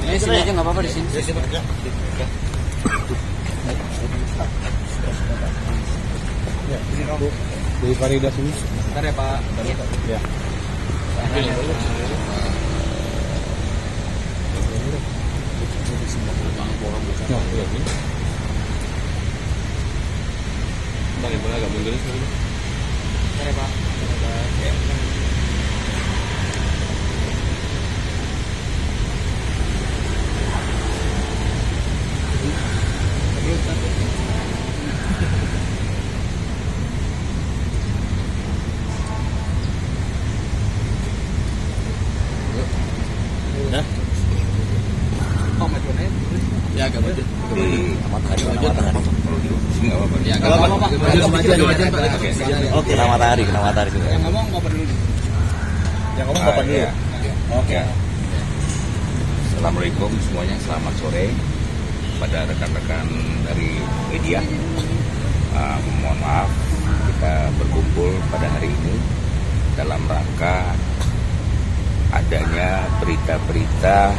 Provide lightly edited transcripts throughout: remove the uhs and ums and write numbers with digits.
Ini sini aja nggak apa-apa di sini. Dari Farida sini. Bentar ya Pak. Ya. Boleh agak mundur sini. Bentar ya Pak. Ya agak maju. Di Matahari. Sini nggak apa-apa. Ya nggak apa-apa. Oke, kena matahari juga. Yang ngomong Bapak dulu. Yang ngomong Bapak dulu. Oke. Assalamualaikum semuanya, selamat sore pada rekan-rekan dari media. Mohon maaf kita berkumpul pada hari ini dalam rangka adanya berita-berita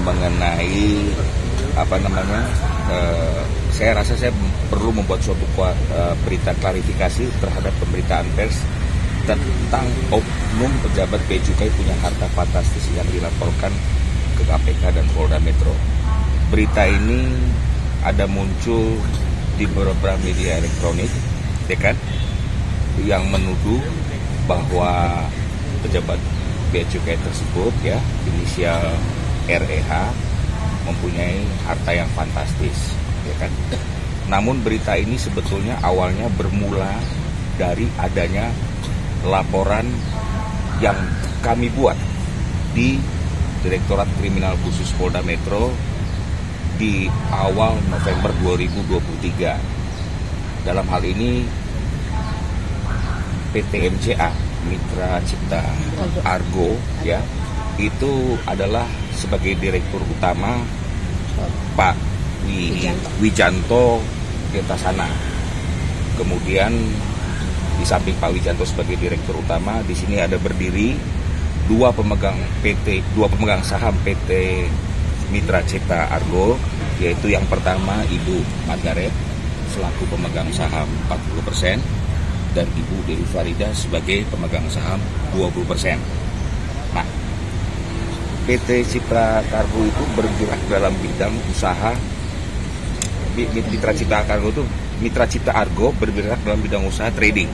mengenai saya rasa saya perlu membuat suatu berita klarifikasi terhadap pemberitaan pers tentang oknum pejabat Bea Cukai punya harta fantastis yang dilaporkan ke KPK dan Polda Metro. Berita ini ada muncul di beberapa media elektronik, ya kan, yang menuduh bahwa pejabat Bea Cukai tersebut, ya, inisial REH, mempunyai harta yang fantastis, ya kan. Namun berita ini sebetulnya awalnya bermula dari adanya laporan yang kami buat di Direktorat Kriminal Khusus Polda Metro di awal November 2023. Dalam hal ini PT MCA, Mitra Cipta Argo, ya, itu adalah sebagai direktur utama Pak Wijanto Kertasana. Kemudian di samping Pak Wijanto sebagai direktur utama, di sini ada berdiri dua pemegang saham PT Mitra Cipta Argo, yaitu yang pertama Ibu Margaret selaku pemegang saham 40% dan Ibu Dewi Farida sebagai pemegang saham 20%. Nah, PT Cipta Argo itu bergerak dalam bidang usaha. Mitra Cipta Argo itu bergerak dalam bidang usaha trading.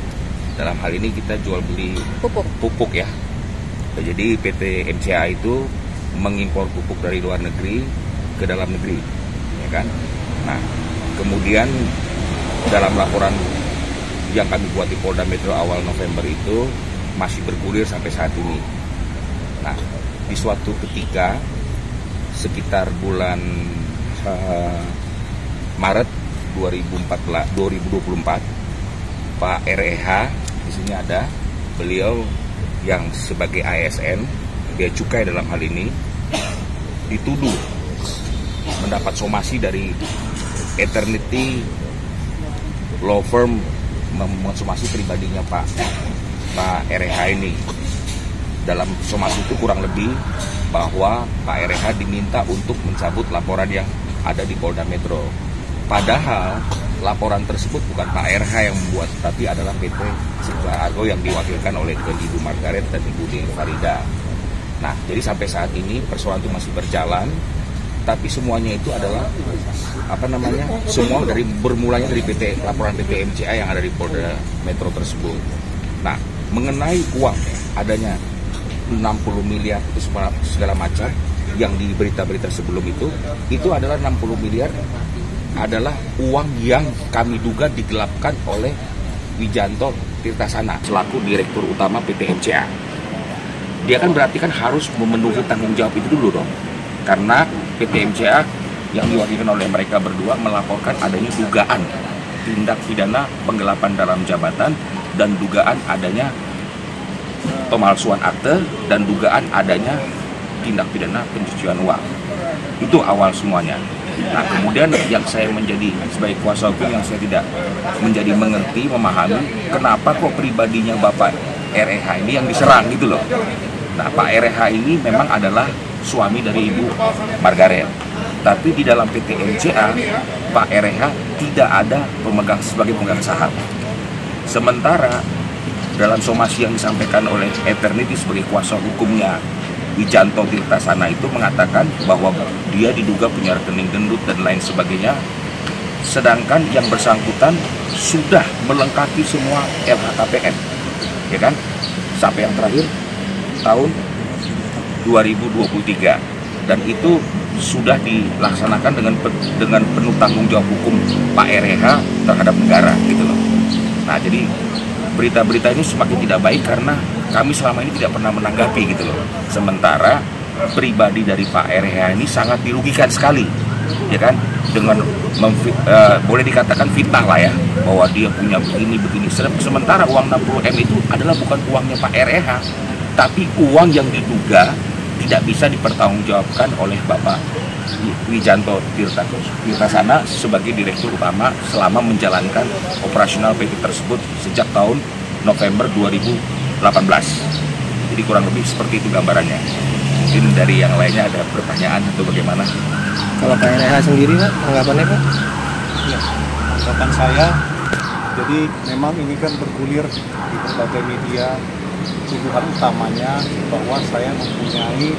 Dalam hal ini kita jual beli pupuk, ya. Jadi PT MCA itu mengimpor pupuk dari luar negeri ke dalam negeri, ya kan. Nah, kemudian dalam laporan yang kami buat di Polda Metro awal November itu masih bergulir sampai saat ini. Nah, di suatu ketika sekitar bulan Maret 2024, Pak REH di sini ada, beliau yang sebagai ASN Bea Cukai dalam hal ini dituduh mendapat somasi dari Eternity Law Firm, mensomasi pribadinya Pak REH ini. Dalam somasi itu kurang lebih bahwa Pak REH diminta untuk mencabut laporan yang ada di Polda Metro. Padahal laporan tersebut bukan Pak RH yang membuat, tapi adalah PT Cipta Argo yang diwakilkan oleh Ibu Margaret dan Ibu Dewi Farida. Nah, jadi sampai saat ini persoalan itu masih berjalan, tapi semuanya itu adalah semua bermulanya dari laporan PT MCA yang ada di Polda Metro tersebut. Nah, mengenai uang adanya 60 miliar itu segala macam yang di berita-berita sebelum itu adalah 60 miliar adalah uang yang kami duga digelapkan oleh Wijanto Kertasana selaku direktur utama PT MCA. Dia kan berarti harus memenuhi tanggung jawab itu dulu dong, karena PT MCA yang diwakilkan oleh mereka berdua melaporkan adanya dugaan tindak pidana penggelapan dalam jabatan dan dugaan adanya pemalsuan akte dan dugaan adanya tindak pidana pencucian uang. Itu awal semuanya. Nah, kemudian yang saya menjadi sebagai kuasa hukum yang saya tidak menjadi mengerti, memahami kenapa kok pribadinya Bapak REH ini yang diserang gitu loh. Nah, Pak REH ini memang adalah suami dari Ibu Margaret. Tapi di dalam PT MCA, Pak REH tidak ada sebagai pemegang saham. Sementara dalam somasi yang disampaikan oleh Eternity sebagai kuasa hukumnya Wijanto Tirtasana itu mengatakan bahwa dia diduga punya rekening gendut dan lain sebagainya, sedangkan yang bersangkutan sudah melengkapi semua LHKPN, ya kan? Sampai yang terakhir tahun 2023, dan itu sudah dilaksanakan dengan penuh tanggung jawab hukum Pak REH terhadap negara gitu loh. Nah, jadi berita-berita ini semakin tidak baik karena kami selama ini tidak pernah menanggapi gitu loh. Sementara pribadi dari Pak REH ini sangat dirugikan sekali, ya kan, dengan boleh dikatakan fitnah lah ya, bahwa dia punya begini. Sementara uang 60M itu adalah bukan uangnya Pak REH, tapi uang yang diduga tidak bisa dipertanggungjawabkan oleh Bapak Wijanto Tirtasana sebagai direktur utama selama menjalankan operasional PT tersebut sejak tahun November 2018. Jadi kurang lebih seperti itu gambarannya. Mungkin dari yang lainnya ada pertanyaan atau bagaimana? Kalau Pak REH sendiri Pak, tanggapannya Pak? Ya, tanggapan saya, jadi memang ini kan bergulir di berbagai media. Tuduhan utamanya bahwa saya mempunyai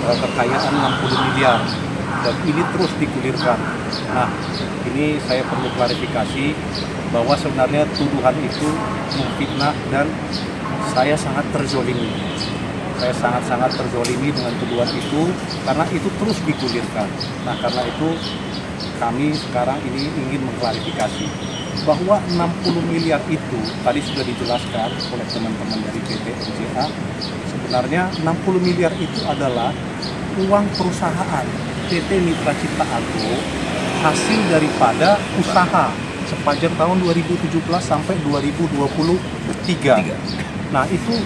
kekayaan 60 miliar dan ini terus digulirkan. Nah, ini saya perlu klarifikasi bahwa sebenarnya tuduhan itu memfitnah dan saya sangat terzolimi. Saya sangat terzolimi dengan tuduhan itu karena itu terus digulirkan. Nah, karena itu kami sekarang ini ingin mengklarifikasi bahwa 60 miliar itu tadi sudah dijelaskan oleh teman-teman dari PT MCA. Sebenarnya 60 miliar itu adalah uang perusahaan PT Mitra Cipta Agro hasil daripada usaha sepanjang tahun 2017 sampai 2023. Nah, itu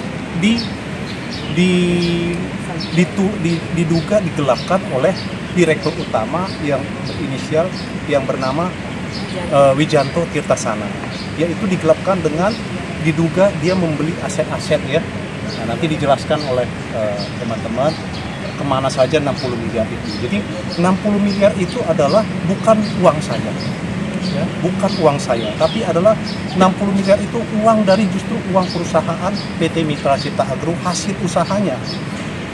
diduga digelapkan oleh direktur utama yang berinisial yang bernama Wijanto Tirtasana, yaitu digelapkan dengan diduga dia membeli aset-aset ya. Nah, nanti dijelaskan oleh teman-teman kemana saja 60 miliar itu. Jadi 60 miliar itu adalah bukan uang saya, ya, bukan uang saya, tapi adalah 60 miliar itu uang dari justru uang perusahaan PT Mitra Cipta Agro hasil usahanya.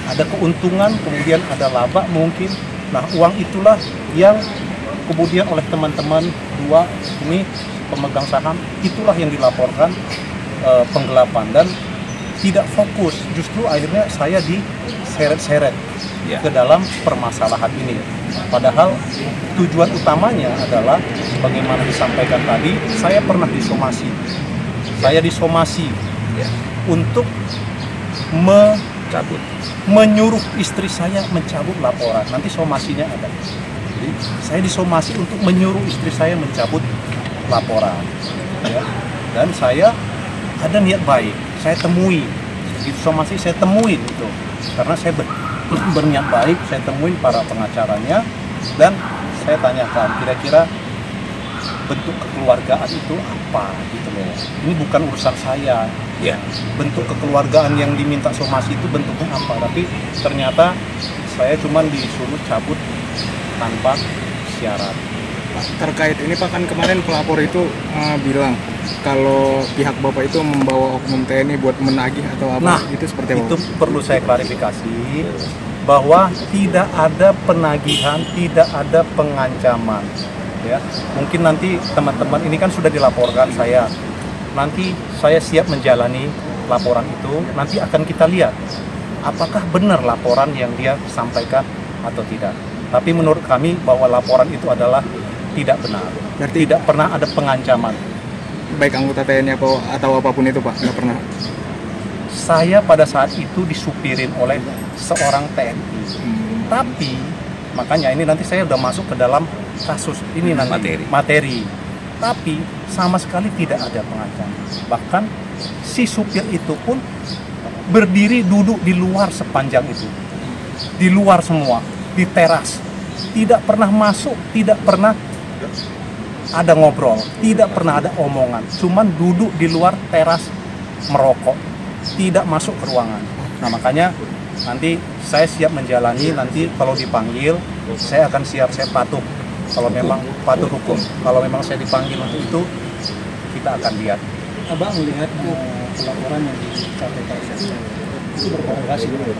Ada keuntungan, kemudian ada laba mungkin. Nah, uang itulah yang kemudian oleh teman-teman dua ini pemegang saham itulah yang dilaporkan penggelapan dan tidak fokus, justru akhirnya saya diseret-seret ke dalam permasalahan ini. Padahal tujuan utamanya adalah bagaimana disampaikan tadi, saya pernah disomasi. Saya disomasi untuk menyuruh istri saya mencabut laporan. Nanti somasinya ada. Saya disomasi untuk menyuruh istri saya mencabut laporan, ya. Dan saya ada niat baik, saya temui, itu somasi saya temuin itu, karena saya berniat baik, saya temuin para pengacaranya dan saya tanyakan kira-kira bentuk kekeluargaan itu apa gitu loh. Ini bukan urusan saya. Ya. Bentuk kekeluargaan yang diminta somasi itu bentuknya apa? Tapi ternyata saya cuma disuruh cabut tanpa syarat. Terkait ini Pak, kan kemarin pelapor itu bilang kalau pihak Bapak itu membawa oknum TNI buat menagih atau apa, Nah, itu seperti apa? Itu perlu saya klarifikasi bahwa tidak ada penagihan, tidak ada pengancaman. Ya, mungkin nanti teman-teman ini kan sudah dilaporkan saya. Nanti saya siap menjalani laporan itu. Nanti akan kita lihat apakah benar laporan yang dia sampaikan atau tidak. Tapi menurut kami bahwa laporan itu adalah tidak benar. Berarti tidak pernah ada pengancaman. Baik anggota TNI atau apapun itu Pak, nggak pernah? Saya pada saat itu disupirin oleh seorang TNI. Tapi makanya ini nanti saya udah masuk ke dalam kasus ini nanti materi. Tapi sama sekali tidak ada pengancaman. Bahkan si supir itu pun berdiri duduk di luar sepanjang itu. Di luar semua. Di teras, tidak pernah masuk, tidak pernah ada ngobrol, tidak pernah ada omongan, cuman duduk di luar teras merokok. tidak masuk ke ruangan. Nah makanya nanti saya siap menjalani, nanti kalau dipanggil saya akan siap, saya patuh. Kalau memang patuh hukum, kalau memang saya dipanggil untuk itu, kita akan lihat. Abang melihat pelaporan yang disampaikan itu berkorelasi dengan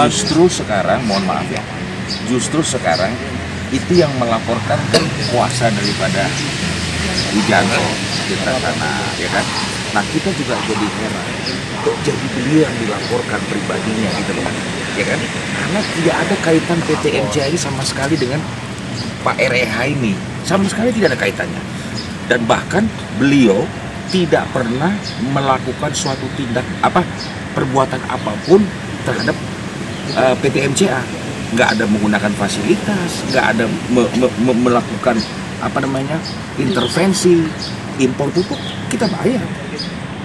Justru sekarang, mohon maaf ya, justru sekarang itu yang melaporkan kan kuasa daripada Wijanto Tirtasana, ya kan? Nah kita juga jadi heran, kok jadi beliau yang dilaporkan pribadinya gitu loh, ya kan? Karena tidak ada kaitan PT MCI sama sekali dengan Pak REH ini, sama sekali tidak ada kaitannya. Dan bahkan beliau tidak pernah melakukan suatu perbuatan apapun terhadap PT MCA. Nggak ada menggunakan fasilitas, nggak ada melakukan intervensi. Impor pupuk kita bayar,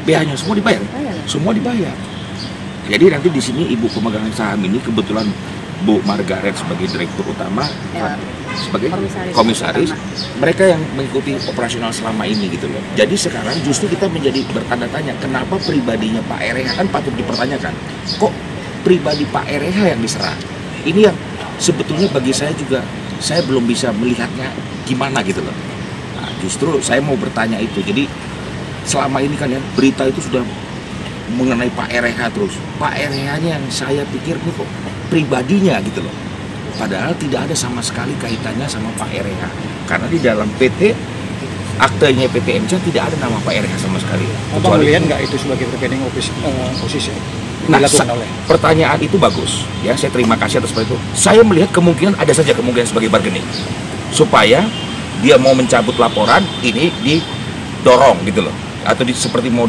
biayanya semua dibayar, semua dibayar. Jadi nanti di sini ibu pemegang saham ini kebetulan Bu Margaret sebagai direktur utama, sebagai komisaris, mereka yang mengikuti operasional selama ini gitu loh. Jadi sekarang justru kita menjadi bertanda tanya, kenapa pribadinya Pak REH kan patut dipertanyakan, kok pribadi Pak REH yang diserang? Ini yang sebetulnya bagi saya juga, saya belum bisa melihatnya gimana gitu loh. Nah, justru saya mau bertanya itu. Jadi selama ini kan ya berita itu sudah mengenai Pak REH terus. Pak REH-nya yang saya pikir nih kok pribadinya gitu loh. Padahal tidak ada sama sekali kaitannya sama Pak REH. Karena di dalam PT, aktenya PT MCA tidak ada nama Pak REH sama sekali. Abang melihat nggak itu sebagai bargaining posisi? Nah, pertanyaan itu bagus. Ya, saya terima kasih atas itu. Saya melihat kemungkinan ada saja kemungkinan sebagai bargaining. Supaya dia mau mencabut laporan, ini didorong gitu loh. Atau seperti mau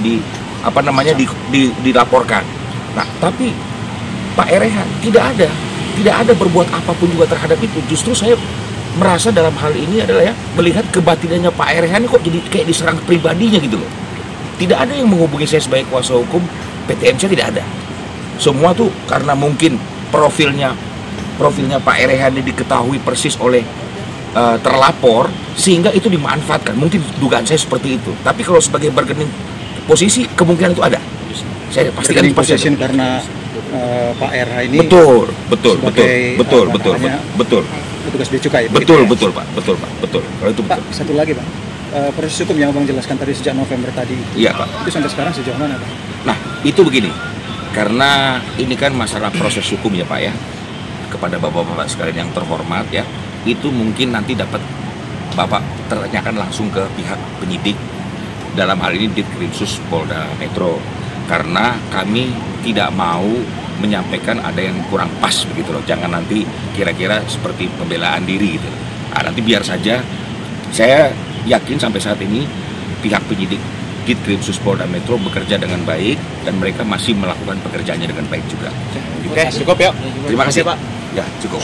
dilaporkan. Nah, tapi Pak REH tidak ada berbuat apapun juga terhadap itu. Justru saya merasa dalam hal ini adalah ya melihat kebatinannya Pak REH ini kok jadi kayak diserang pribadinya gitu loh. Tidak ada yang menghubungi saya sebagai kuasa hukum PT MCA, tidak ada. Semua tuh karena mungkin profilnya Pak REH ini diketahui persis oleh terlapor, sehingga itu dimanfaatkan. Mungkin dugaan saya seperti itu. Tapi kalau sebagai bargaining posisi, kemungkinan itu ada. Saya pastikan itu pasti ada. Karena Pak REH ini betul. Petugas bea cukai. Betul Pak. Kalau itu Pak, betul. satu lagi Pak. Proses hukum yang Abang jelaskan tadi sejak November tadi. Iya Pak. Itu sampai sekarang sejauh mana Pak? Nah, itu begini. Karena ini kan masalah proses hukum ya Pak ya. Kepada Bapak-bapak sekalian yang terhormat ya, itu mungkin nanti dapat Bapak tanyakan langsung ke pihak penyidik, dalam hal ini Ditkrimsus Polda Metro, karena kami tidak mau menyampaikan ada yang kurang pas begitu loh. Jangan nanti kira-kira seperti pembelaan diri gitu. Nah, nanti biar saja. Saya yakin sampai saat ini pihak penyidik Ditkrimsus Polda Metro bekerja dengan baik dan mereka masih melakukan pekerjaannya dengan baik juga. Oke, cukup ya. Terima kasih Pak. Ya, cukup.